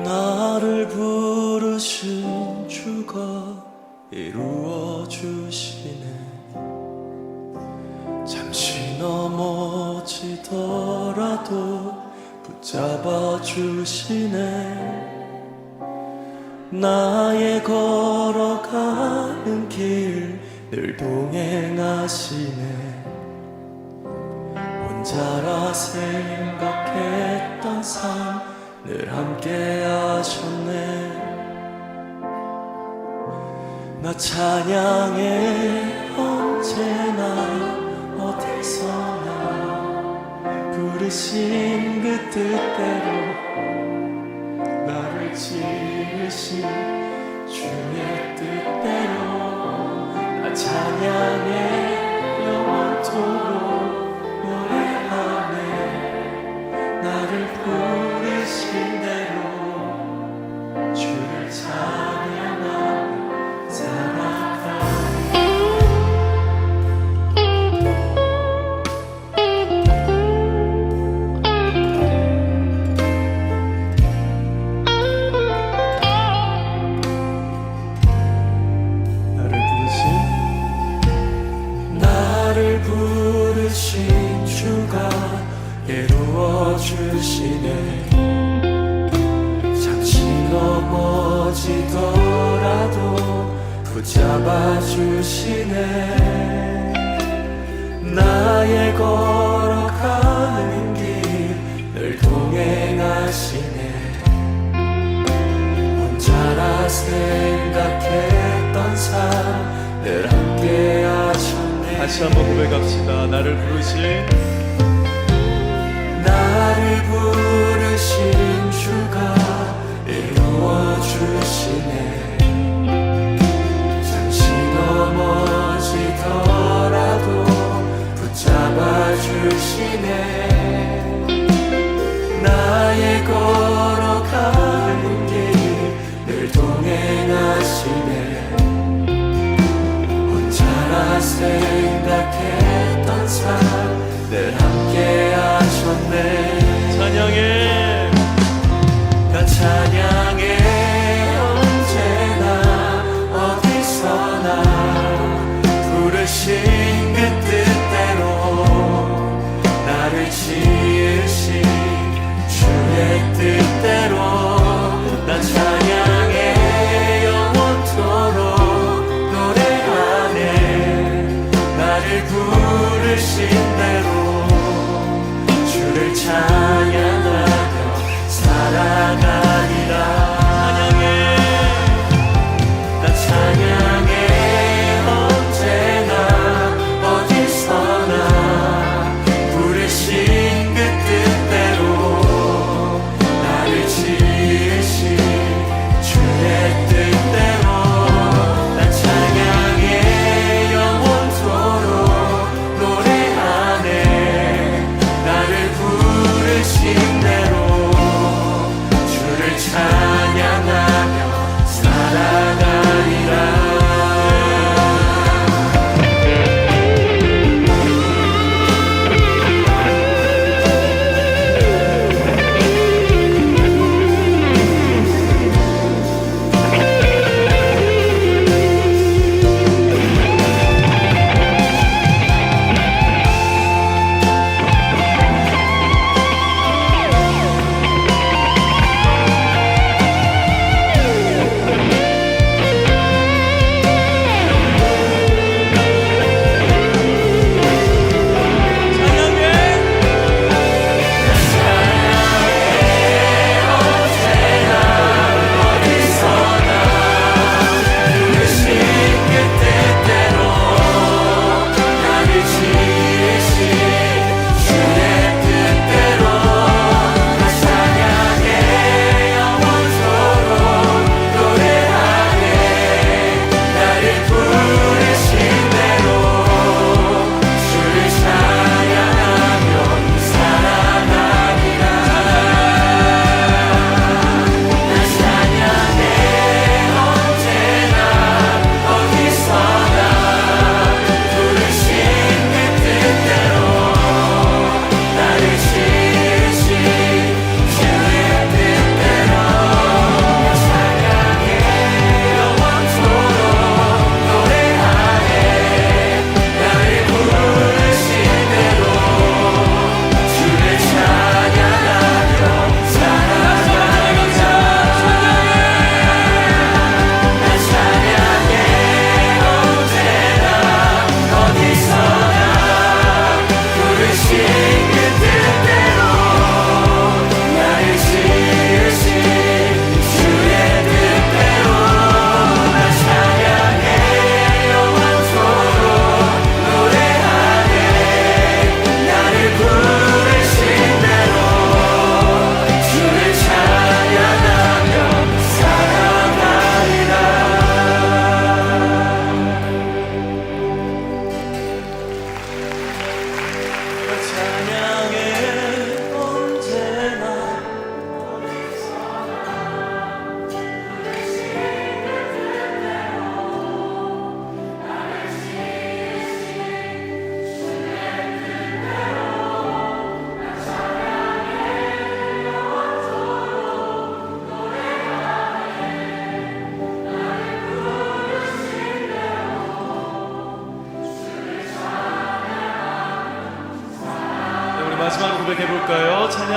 나를 부르신 주가 이루어 주시네. 잠시 넘어지더라도 붙잡아 주시네. 나의 걸어가는 길 늘 동행하시네. 혼자라 생각했던 삶 늘 함께 하셨네. 나 찬양해 언제나 어디서나 부르신 그 뜻대로 나를 지으신 주의 뜻대로 나 찬양해 영원토록 노래하네. 나를 부르신 대로 주를 찬양하며 살아가네. 나를 부르신 주가 이루어 주시네. 잠시 넘어지더라도 붙잡아 주시네. 나의 걸어가는 길 늘 동행하시네. 혼자라 생각했던 삶 늘 함께 하셨네. 다시 한번 고백합시다. 나를 부르신 주가 이루어 주시네. 잠시 넘어지더라도 붙잡아 주시네. 나의 걸어가는 길 늘 동행하시네. 혼자라 생각했던 삶 늘 함께 하셨네. 찬양해. 나 찬양해 언제나 어디서나 부르신 그 뜻대로 나를 지으신 주의 뜻대로 나 찬양해 영원토록 노래하네.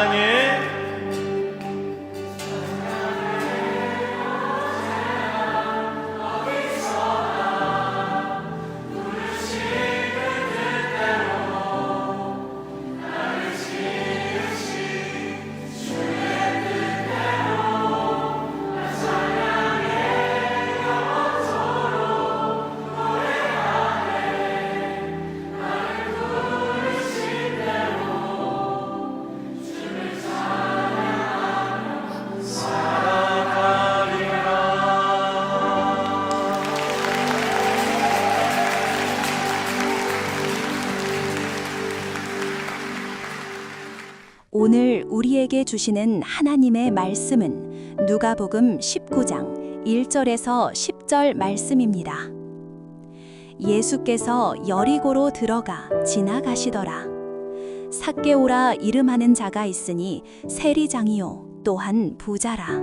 사랑해. 오늘 우리에게 주시는 하나님의 말씀은 누가복음 19장 1절에서 10절 말씀입니다. 예수께서 여리고로 들어가 지나가시더라. 삭개오라 이름하는 자가 있으니 세리장이요 또한 부자라.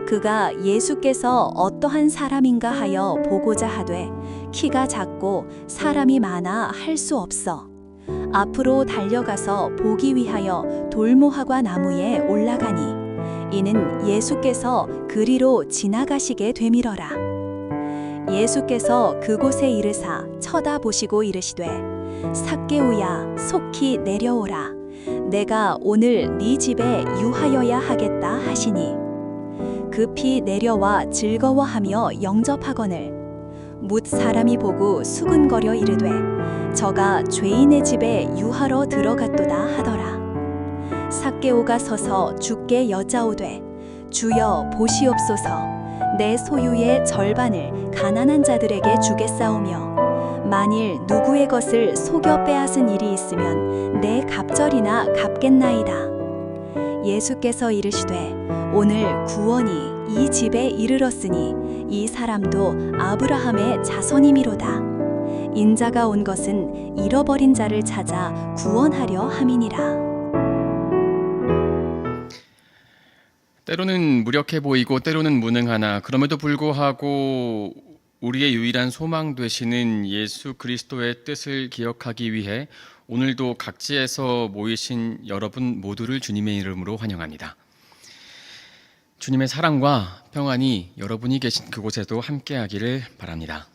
그가 예수께서 어떠한 사람인가 하여 보고자 하되 키가 작고 사람이 많아 할 수 없어 앞으로 달려가서 보기 위하여 돌무화과 나무에 올라가니 이는 예수께서 그리로 지나가시게 되밀어라. 예수께서 그곳에 이르사 쳐다보시고 이르시되 삭개오야 속히 내려오라. 내가 오늘 네 집에 유하여야 하겠다 하시니 급히 내려와 즐거워하며 영접하거늘 뭇 사람이 보고 수근거려 이르되 저가 죄인의 집에 유하러 들어갔도다 하더라. 삭개오가 서서 주께 여짜오되 주여 보시옵소서. 내 소유의 절반을 가난한 자들에게 주겠사오며 만일 누구의 것을 속여 빼앗은 일이 있으면 내 갑절이나 갚겠나이다. 예수께서 이르시되 오늘 구원이 이 집에 이르렀으니 이 사람도 아브라함의 자손이미로다. 인자가 온 것은 잃어버린 자를 찾아 구원하려 함이니라. 때로는 무력해 보이고 때로는 무능하나 그럼에도 불구하고 우리의 유일한 소망 되시는 예수 그리스도의 뜻을 기억하기 위해 오늘도 각지에서 모이신 여러분 모두를 주님의 이름으로 환영합니다. 주님의 사랑과 평안이 여러분이 계신 그곳에도 함께하기를 바랍니다.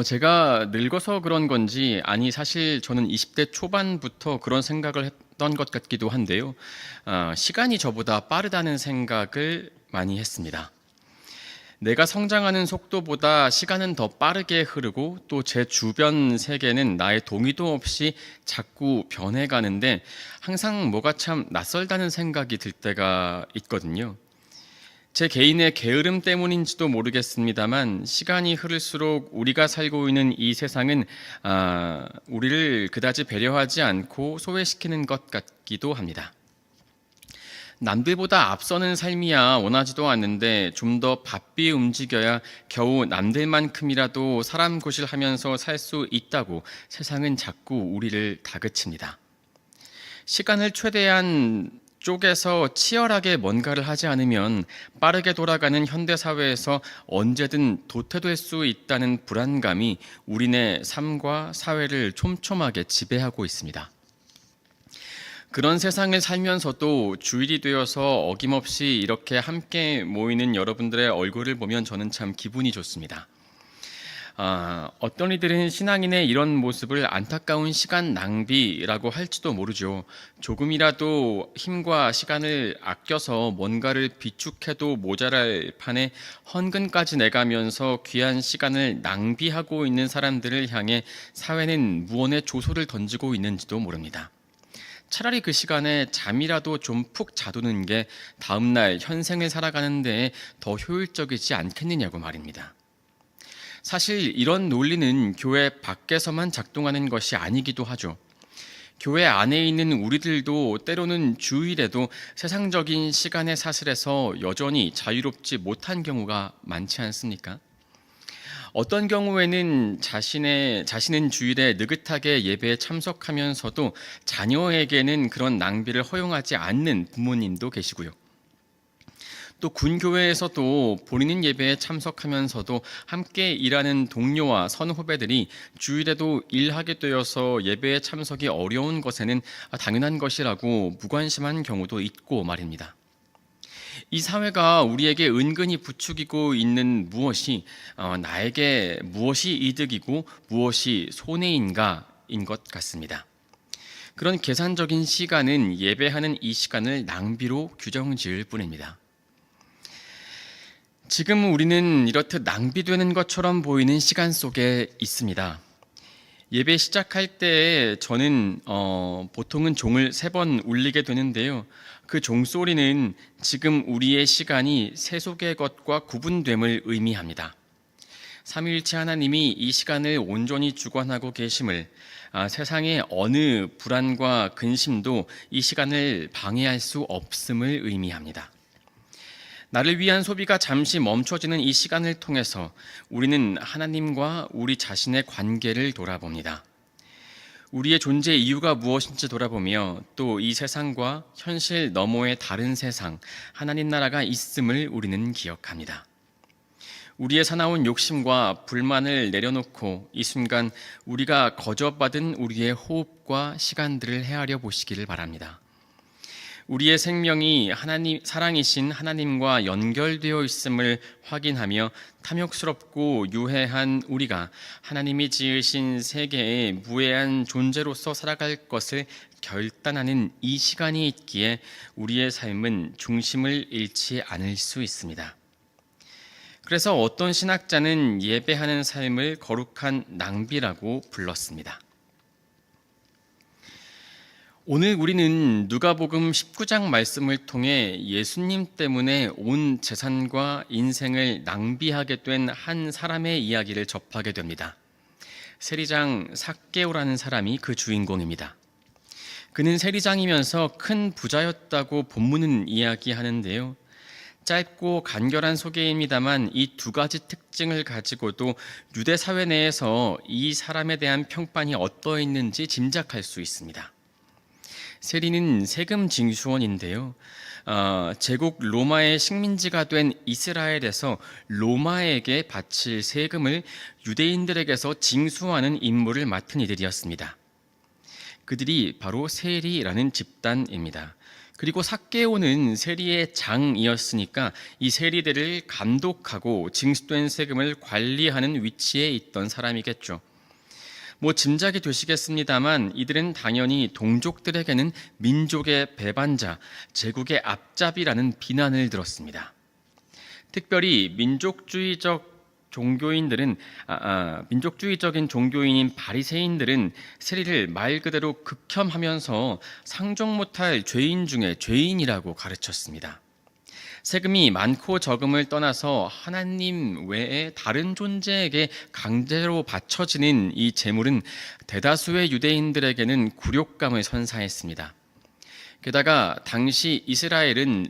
제가 늙어서 그런 건지 아니 사실 저는 20대 초반부터 그런 생각을 했던 것 같기도 한데요. 시간이 저보다 빠르다는 생각을 많이 했습니다. 내가 성장하는 속도보다 시간은 더 빠르게 흐르고 또 제 주변 세계는 나의 동의도 없이 자꾸 변해가는데 항상 뭐가 참 낯설다는 생각이 들 때가 있거든요. 제 개인의 게으름 때문인지도 모르겠습니다만 시간이 흐를수록 우리가 살고 있는 이 세상은 우리를 그다지 배려하지 않고 소외시키는 것 같기도 합니다. 남들보다 앞서는 삶이야 원하지도 않는데 좀 더 바삐 움직여야 겨우 남들만큼이라도 사람 고실하면서 살 수 있다고 세상은 자꾸 우리를 다그칩니다. 시간을 최대한 쪼개서 치열하게 뭔가를 하지 않으면 빠르게 돌아가는 현대사회에서 언제든 도태될 수 있다는 불안감이 우리네 삶과 사회를 촘촘하게 지배하고 있습니다. 그런 세상을 살면서도 주일이 되어서 어김없이 이렇게 함께 모이는 여러분들의 얼굴을 보면 저는 참 기분이 좋습니다. 어떤 이들은 신앙인의 이런 모습을 안타까운 시간 낭비라고 할지도 모르죠. 조금이라도 힘과 시간을 아껴서 뭔가를 비축해도 모자랄 판에 헌금까지 내가면서 귀한 시간을 낭비하고 있는 사람들을 향해 사회는 무언의 조소를 던지고 있는지도 모릅니다. 차라리 그 시간에 잠이라도 좀 푹 자두는 게 다음날 현생을 살아가는 데에 더 효율적이지 않겠느냐고 말입니다. 사실 이런 논리는 교회 밖에서만 작동하는 것이 아니기도 하죠. 교회 안에 있는 우리들도 때로는 주일에도 세상적인 시간의 사슬에서 여전히 자유롭지 못한 경우가 많지 않습니까? 어떤 경우에는 자신은 주일에 느긋하게 예배에 참석하면서도 자녀에게는 그런 낭비를 허용하지 않는 부모님도 계시고요. 또 군교회에서도 본인은 예배에 참석하면서도 함께 일하는 동료와 선후배들이 주일에도 일하게 되어서 예배에 참석이 어려운 것에는 당연한 것이라고 무관심한 경우도 있고 말입니다. 이 사회가 우리에게 은근히 부추기고 있는 무엇이 나에게 무엇이 이득이고 무엇이 손해인가인 것 같습니다. 그런 계산적인 시간은 예배하는 이 시간을 낭비로 규정지을 뿐입니다. 지금 우리는 이렇듯 낭비되는 것처럼 보이는 시간 속에 있습니다. 예배 시작할 때 저는 보통은 종을 3번 울리게 되는데요. 그 종소리는 지금 우리의 시간이 세속의 것과 구분됨을 의미합니다. 삼위일체 하나님이 이 시간을 온전히 주관하고 계심을, 세상의 어느 불안과 근심도 이 시간을 방해할 수 없음을 의미합니다. 나를 위한 소비가 잠시 멈춰지는 이 시간을 통해서 우리는 하나님과 우리 자신의 관계를 돌아봅니다. 우리의 존재 이유가 무엇인지 돌아보며 또 이 세상과 현실 너머의 다른 세상, 하나님 나라가 있음을 우리는 기억합니다. 우리의 사나운 욕심과 불만을 내려놓고 이 순간 우리가 거저받은 우리의 호흡과 시간들을 헤아려 보시기를 바랍니다. 우리의 생명이 사랑이신 하나님과 연결되어 있음을 확인하며 탐욕스럽고 유해한 우리가 하나님이 지으신 세계의 무해한 존재로서 살아갈 것을 결단하는 이 시간이 있기에 우리의 삶은 중심을 잃지 않을 수 있습니다. 그래서 어떤 신학자는 예배하는 삶을 거룩한 낭비라고 불렀습니다. 오늘 우리는 누가복음 19장 말씀을 통해 예수님 때문에 온 재산과 인생을 낭비하게 된 한 사람의 이야기를 접하게 됩니다. 세리장 삭개오라는 사람이 그 주인공입니다. 그는 세리장이면서 큰 부자였다고 본문은 이야기하는데요. 짧고 간결한 소개입니다만 이 2가지 특징을 가지고도 유대 사회 내에서 이 사람에 대한 평판이 어떠했는지 짐작할 수 있습니다. 세리는 세금 징수원인데요. 제국 로마의 식민지가 된 이스라엘에서 로마에게 바칠 세금을 유대인들에게서 징수하는 임무를 맡은 이들이었습니다. 그들이 바로 세리라는 집단입니다. 그리고 삭개오는 세리의 장이었으니까 이 세리들을 감독하고 징수된 세금을 관리하는 위치에 있던 사람이겠죠. 짐작이 되시겠습니다만 이들은 당연히 동족들에게는 민족의 배반자, 제국의 앞잡이라는 비난을 들었습니다. 특별히 민족주의적인 종교인인 바리새인들은 세리를 말 그대로 극혐하면서 상종 못할 죄인 중에 죄인이라고 가르쳤습니다. 세금이 많고 적음을 떠나서 하나님 외에 다른 존재에게 강제로 바쳐지는 이 재물은 대다수의 유대인들에게는 굴욕감을 선사했습니다. 게다가 당시 이스라엘은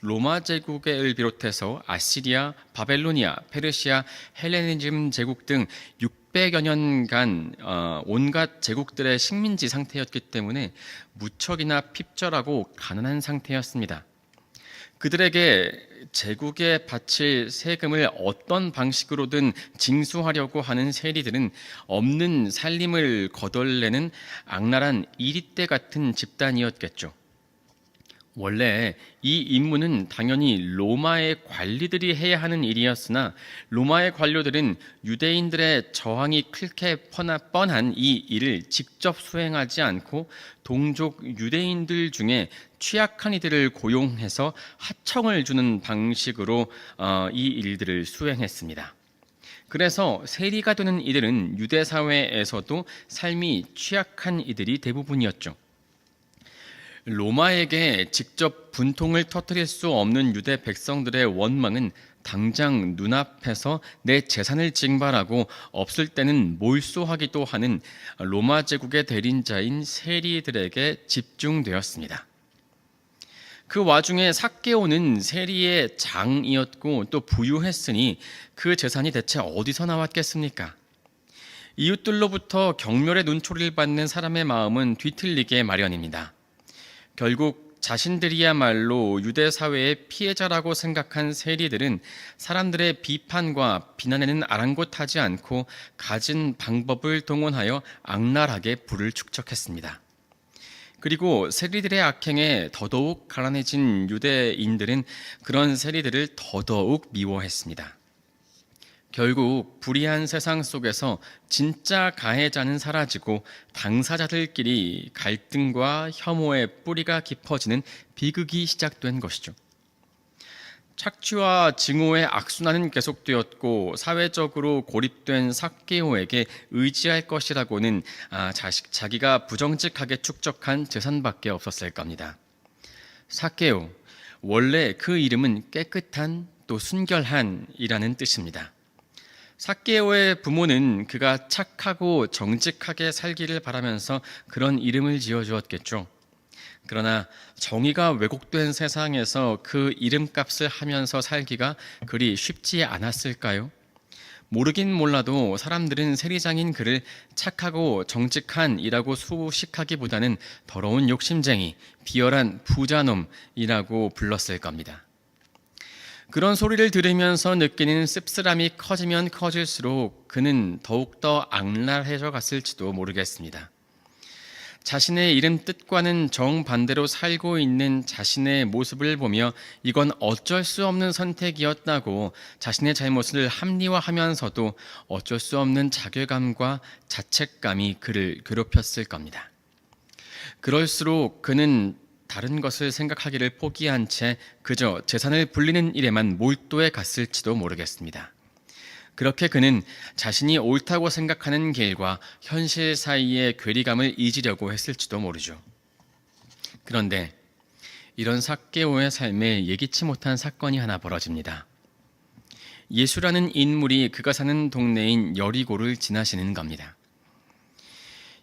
로마 제국을 비롯해서 아시리아, 바벨로니아, 페르시아, 헬레니즘 제국 등 600여 년간 온갖 제국들의 식민지 상태였기 때문에 무척이나 핍절하고 가난한 상태였습니다. 그들에게 제국에 바칠 세금을 어떤 방식으로든 징수하려고 하는 세리들은 없는 살림을 거덜내는 악랄한 이리떼 같은 집단이었겠죠. 원래 이 임무는 당연히 로마의 관리들이 해야 하는 일이었으나 로마의 관료들은 유대인들의 저항이 클게 뻔한 이 일을 직접 수행하지 않고 동족 유대인들 중에 취약한 이들을 고용해서 하청을 주는 방식으로 이 일들을 수행했습니다. 그래서 세리가 되는 이들은 유대 사회에서도 삶이 취약한 이들이 대부분이었죠. 로마에게 직접 분통을 터뜨릴 수 없는 유대 백성들의 원망은 당장 눈앞에서 내 재산을 징발하고 없을 때는 몰수하기도 하는 로마 제국의 대린자인 세리들에게 집중되었습니다. 그 와중에 삭개오는 세리의 장이었고 또 부유했으니 그 재산이 대체 어디서 나왔겠습니까? 이웃들로부터 경멸의 눈초리를 받는 사람의 마음은 뒤틀리게 마련입니다. 결국 자신들이야말로 유대 사회의 피해자라고 생각한 세리들은 사람들의 비판과 비난에는 아랑곳하지 않고 가진 방법을 동원하여 악랄하게 불을 축적했습니다. 그리고 세리들의 악행에 더더욱 가난해진 유대인들은 그런 세리들을 더더욱 미워했습니다. 결국 불의한 세상 속에서 진짜 가해자는 사라지고 당사자들끼리 갈등과 혐오의 뿌리가 깊어지는 비극이 시작된 것이죠. 착취와 증오의 악순환은 계속되었고 사회적으로 고립된 삭개오에게 의지할 것이라고는 자기가 부정직하게 축적한 재산밖에 없었을 겁니다. 삭개오, 원래 그 이름은 깨끗한 또 순결한이라는 뜻입니다. 삭개오의 부모는 그가 착하고 정직하게 살기를 바라면서 그런 이름을 지어주었겠죠. 그러나 정의가 왜곡된 세상에서 그 이름값을 하면서 살기가 그리 쉽지 않았을까요? 모르긴 몰라도 사람들은 세리장인 그를 착하고 정직한이라고 소식하기보다는 더러운 욕심쟁이, 비열한 부자놈이라고 불렀을 겁니다. 그런 소리를 들으면서 느끼는 씁쓸함이 커지면 커질수록 그는 더욱더 악랄해져 갔을지도 모르겠습니다. 자신의 이름 뜻과는 정반대로 살고 있는 자신의 모습을 보며 이건 어쩔 수 없는 선택이었다고 자신의 잘못을 합리화하면서도 어쩔 수 없는 자괴감과 자책감이 그를 괴롭혔을 겁니다. 그럴수록 그는 다른 것을 생각하기를 포기한 채 그저 재산을 불리는 일에만 몰두해 갔을지도 모르겠습니다. 그렇게 그는 자신이 옳다고 생각하는 길과 현실 사이의 괴리감을 잊으려고 했을지도 모르죠. 그런데 이런 삭개오의 삶에 예기치 못한 사건이 하나 벌어집니다. 예수라는 인물이 그가 사는 동네인 여리고를 지나시는 겁니다.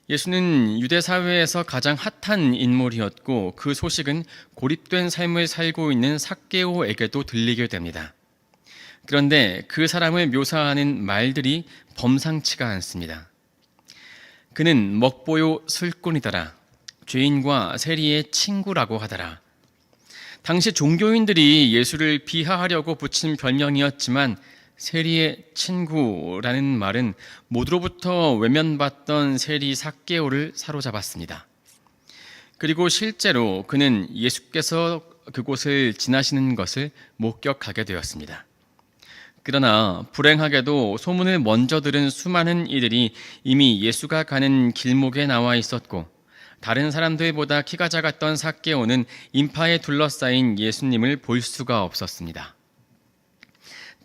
예수는 유대 사회에서 가장 핫한 인물이었고 그 소식은 고립된 삶을 살고 있는 삭개오에게도 들리게 됩니다. 그런데 그 사람을 묘사하는 말들이 범상치가 않습니다. 그는 먹보요 술꾼이더라. 죄인과 세리의 친구라고 하더라. 당시 종교인들이 예수를 비하하려고 붙인 별명이었지만 세리의 친구라는 말은 모두로부터 외면받던 세리 삭개오를 사로잡았습니다. 그리고 실제로 그는 예수께서 그곳을 지나시는 것을 목격하게 되었습니다. 그러나 불행하게도 소문을 먼저 들은 수많은 이들이 이미 예수가 가는 길목에 나와 있었고 다른 사람들보다 키가 작았던 삭개오는 인파에 둘러싸인 예수님을 볼 수가 없었습니다.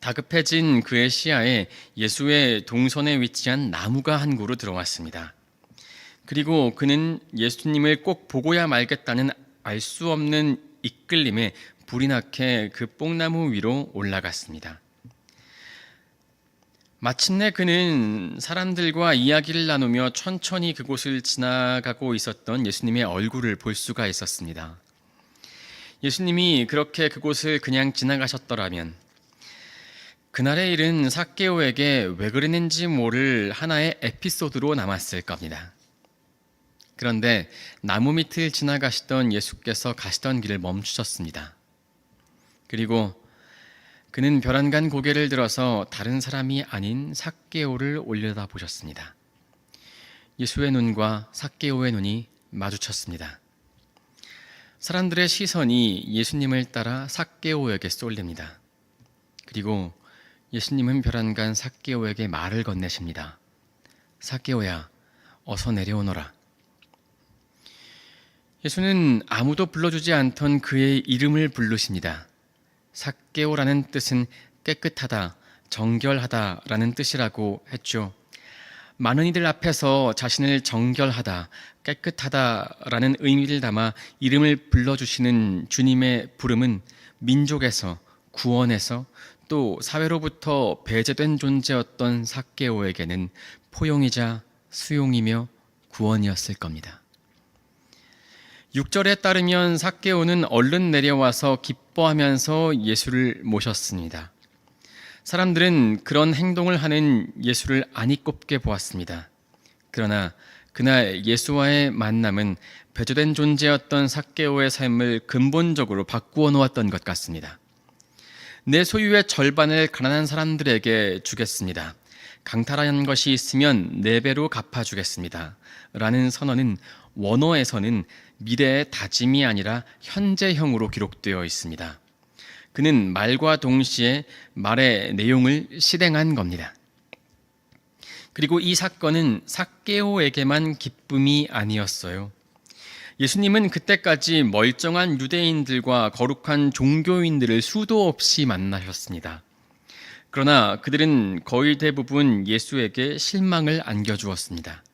다급해진 그의 시야에 예수의 동선에 위치한 나무가 한 그루 들어왔습니다. 그리고 그는 예수님을 꼭 보고야 말겠다는 알 수 없는 이끌림에 불이 나게 그 뽕나무 위로 올라갔습니다. 마침내 그는 사람들과 이야기를 나누며 천천히 그곳을 지나가고 있었던 예수님의 얼굴을 볼 수가 있었습니다. 예수님이 그렇게 그곳을 그냥 지나가셨더라면 그날의 일은 삭개오에게 왜 그랬는지 모를 하나의 에피소드로 남았을 겁니다. 그런데 나무 밑을 지나가시던 예수께서 가시던 길을 멈추셨습니다. 그리고 그는 벼랑간 고개를 들어서 다른 사람이 아닌 삭개오를 올려다보셨습니다. 예수의 눈과 삭개오의 눈이 마주쳤습니다. 사람들의 시선이 예수님을 따라 삭개오에게 쏠립니다. 그리고 예수님은 벼랑간 삭개오에게 말을 건네십니다. 삭개오야, 어서 내려오너라. 예수는 아무도 불러주지 않던 그의 이름을 부르십니다. 삭개오라는 뜻은 깨끗하다, 정결하다라는 뜻이라고 했죠. 많은 이들 앞에서 자신을 정결하다, 깨끗하다라는 의미를 담아 이름을 불러주시는 주님의 부름은 민족에서, 구원에서 또 사회로부터 배제된 존재였던 삭개오에게는 포용이자 수용이며 구원이었을 겁니다. 6절에 따르면 삭개오는 얼른 내려와서 기뻐하면서 예수를 모셨습니다. 사람들은 그런 행동을 하는 예수를 아니 꼽게 보았습니다. 그러나 그날 예수와의 만남은 배제된 존재였던 삭개오의 삶을 근본적으로 바꾸어 놓았던 것 같습니다. 내 소유의 절반을 가난한 사람들에게 주겠습니다. 강탈한 것이 있으면 4배로 갚아주겠습니다. 라는 선언은 원어에서는 미래의 다짐이 아니라 현재형으로 기록되어 있습니다. 그는 말과 동시에 말의 내용을 실행한 겁니다. 그리고 이 사건은 삭개오에게만 기쁨이 아니었어요. 예수님은 그때까지 멀쩡한 유대인들과 거룩한 종교인들을 수도 없이 만나셨습니다. 그러나 그들은 거의 대부분 예수에게 실망을 안겨주었습니다.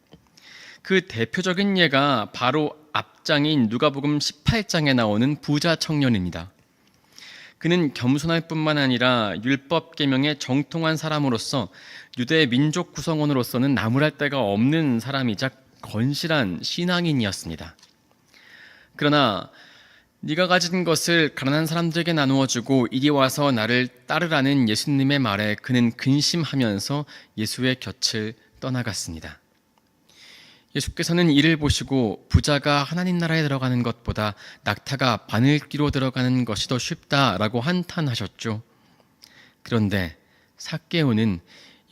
그 대표적인 예가 바로 앞장인 누가복음 18장에 나오는 부자 청년입니다. 그는 겸손할 뿐만 아니라 율법 계명에 정통한 사람으로서 유대 민족 구성원으로서는 나무랄 데가 없는 사람이자 건실한 신앙인이었습니다. 그러나 네가 가진 것을 가난한 사람들에게 나누어 주고 이리 와서 나를 따르라는 예수님의 말에 그는 근심하면서 예수의 곁을 떠나갔습니다. 예수께서는 이를 보시고 부자가 하나님 나라에 들어가는 것보다 낙타가 바늘귀로 들어가는 것이 더 쉽다라고 한탄하셨죠. 그런데 삭개오는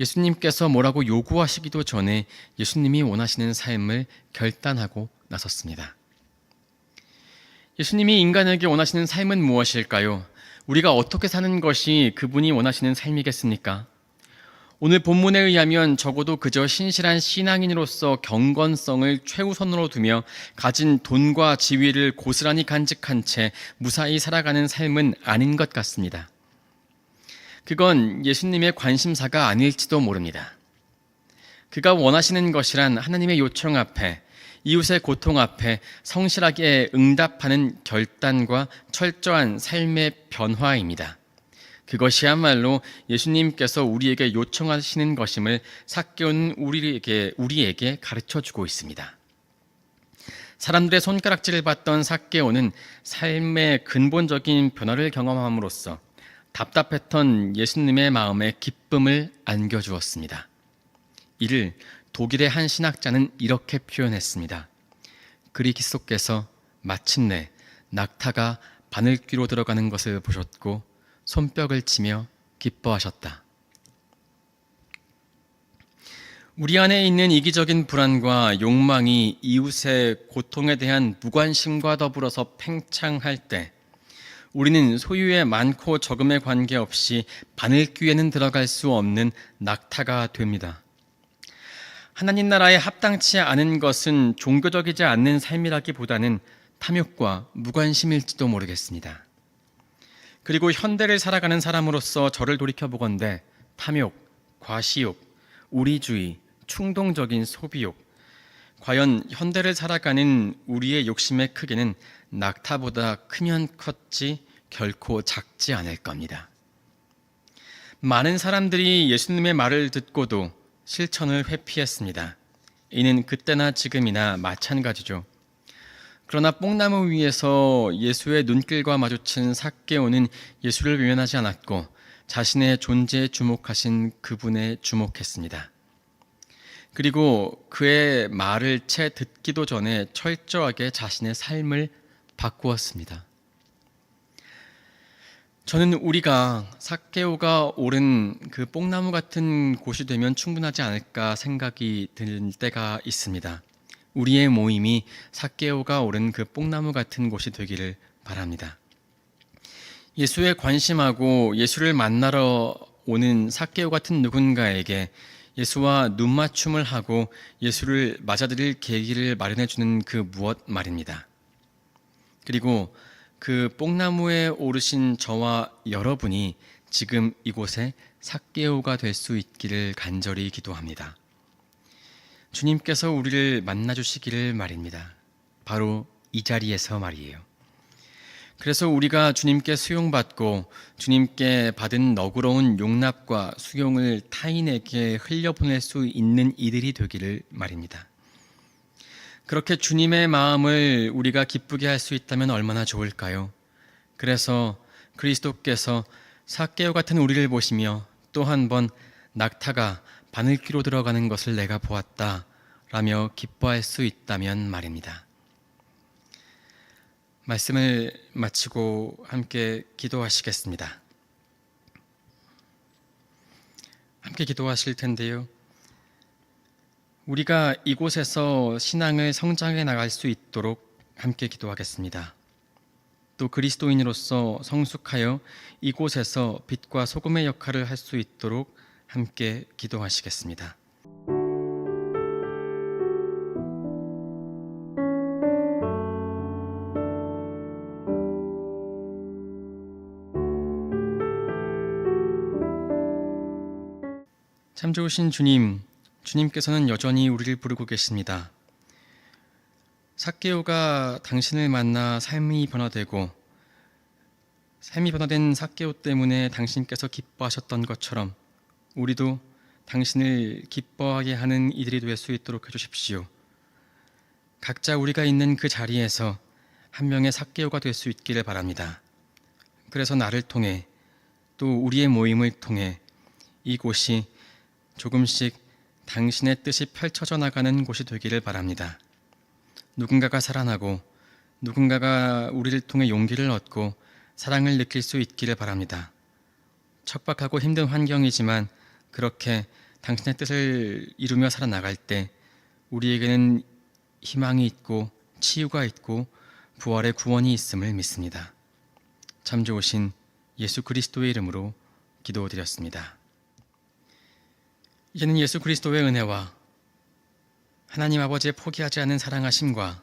예수님께서 뭐라고 요구하시기도 전에 예수님이 원하시는 삶을 결단하고 나섰습니다. 예수님이 인간에게 원하시는 삶은 무엇일까요? 우리가 어떻게 사는 것이 그분이 원하시는 삶이겠습니까? 오늘 본문에 의하면 적어도 그저 신실한 신앙인으로서 경건성을 최우선으로 두며 가진 돈과 지위를 고스란히 간직한 채 무사히 살아가는 삶은 아닌 것 같습니다. 그건 예수님의 관심사가 아닐지도 모릅니다. 그가 원하시는 것이란 하나님의 요청 앞에, 이웃의 고통 앞에 성실하게 응답하는 결단과 철저한 삶의 변화입니다. 그것이야말로 예수님께서 우리에게 요청하시는 것임을 삭개오는 우리에게 가르쳐주고 있습니다. 사람들의 손가락질을 받던 삭개오는 삶의 근본적인 변화를 경험함으로써 답답했던 예수님의 마음에 기쁨을 안겨주었습니다. 이를 독일의 한 신학자는 이렇게 표현했습니다. 그리스도께서 마침내 낙타가 바늘귀로 들어가는 것을 보셨고 손뼉을 치며 기뻐하셨다. 우리 안에 있는 이기적인 불안과 욕망이 이웃의 고통에 대한 무관심과 더불어서 팽창할 때 우리는 소유의 많고 적음에 관계없이 바늘귀에는 들어갈 수 없는 낙타가 됩니다. 하나님 나라에 합당치 않은 것은 종교적이지 않는 삶이라기보다는 탐욕과 무관심일지도 모르겠습니다. 그리고 현대를 살아가는 사람으로서 저를 돌이켜보건대 탐욕, 과시욕, 우리주의, 충동적인 소비욕, 과연 현대를 살아가는 우리의 욕심의 크기는 낙타보다 크면 컸지 결코 작지 않을 겁니다. 많은 사람들이 예수님의 말을 듣고도 실천을 회피했습니다. 이는 그때나 지금이나 마찬가지죠. 그러나 뽕나무 위에서 예수의 눈길과 마주친 삭개오는 예수를 외면하지 않았고 자신의 존재에 주목하신 그분에 주목했습니다. 그리고 그의 말을 채 듣기도 전에 철저하게 자신의 삶을 바꾸었습니다. 저는 우리가 삭개오가 오른 그 뽕나무 같은 곳이 되면 충분하지 않을까 생각이 들 때가 있습니다. 우리의 모임이 삭개오가 오른 그 뽕나무 같은 곳이 되기를 바랍니다. 예수에 관심하고 예수를 만나러 오는 삭개오 같은 누군가에게 예수와 눈맞춤을 하고 예수를 맞아들일 계기를 마련해 주는 그 무엇 말입니다. 그리고 그 뽕나무에 오르신 저와 여러분이 지금 이곳에 삭개오가 될 수 있기를 간절히 기도합니다. 주님께서 우리를 만나주시기를 말입니다. 바로 이 자리에서 말이에요. 그래서 우리가 주님께 수용받고 주님께 받은 너그러운 용납과 수용을 타인에게 흘려보낼 수 있는 이들이 되기를 말입니다. 그렇게 주님의 마음을 우리가 기쁘게 할 수 있다면 얼마나 좋을까요? 그래서 그리스도께서 삭개오 같은 우리를 보시며 또 한 번 낙타가 바늘귀로 들어가는 것을 내가 보았다 라며 기뻐할 수 있다면 말입니다. 말씀을 마치고 함께 기도하시겠습니다. 함께 기도하실 텐데요. 우리가 이곳에서 신앙을 성장해 나갈 수 있도록 함께 기도하겠습니다. 또 그리스도인으로서 성숙하여 이곳에서 빛과 소금의 역할을 할 수 있도록 함께 기도하시겠습니다. 참 좋으신 주님, 주님께서는 여전히 우리를 부르고 계십니다. 삭개오가 당신을 만나 삶이 변화된 삭개오 때문에 당신께서 기뻐하셨던 것처럼 우리도 당신을 기뻐하게 하는 이들이 될 수 있도록 해주십시오. 각자 우리가 있는 그 자리에서 한 명의 삭개오가 될 수 있기를 바랍니다. 그래서 나를 통해 또 우리의 모임을 통해 이곳이 조금씩 당신의 뜻이 펼쳐져 나가는 곳이 되기를 바랍니다. 누군가가 살아나고 누군가가 우리를 통해 용기를 얻고 사랑을 느낄 수 있기를 바랍니다. 척박하고 힘든 환경이지만 그렇게 당신의 뜻을 이루며 살아나갈 때 우리에게는 희망이 있고 치유가 있고 부활의 구원이 있음을 믿습니다. 참 좋으신 예수 그리스도의 이름으로 기도드렸습니다. 이제는 예수 그리스도의 은혜와 하나님 아버지의 포기하지 않는 사랑하심과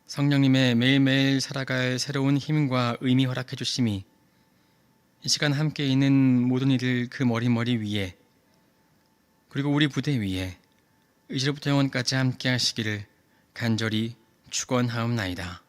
성령님의 매일매일 살아갈 새로운 힘과 의미 허락해 주심이 이 시간 함께 있는 모든 이들 그 머리 위에 그리고 우리 부대 위에 이제부터 영원까지 함께 하시기를 간절히 축원하옵나이다.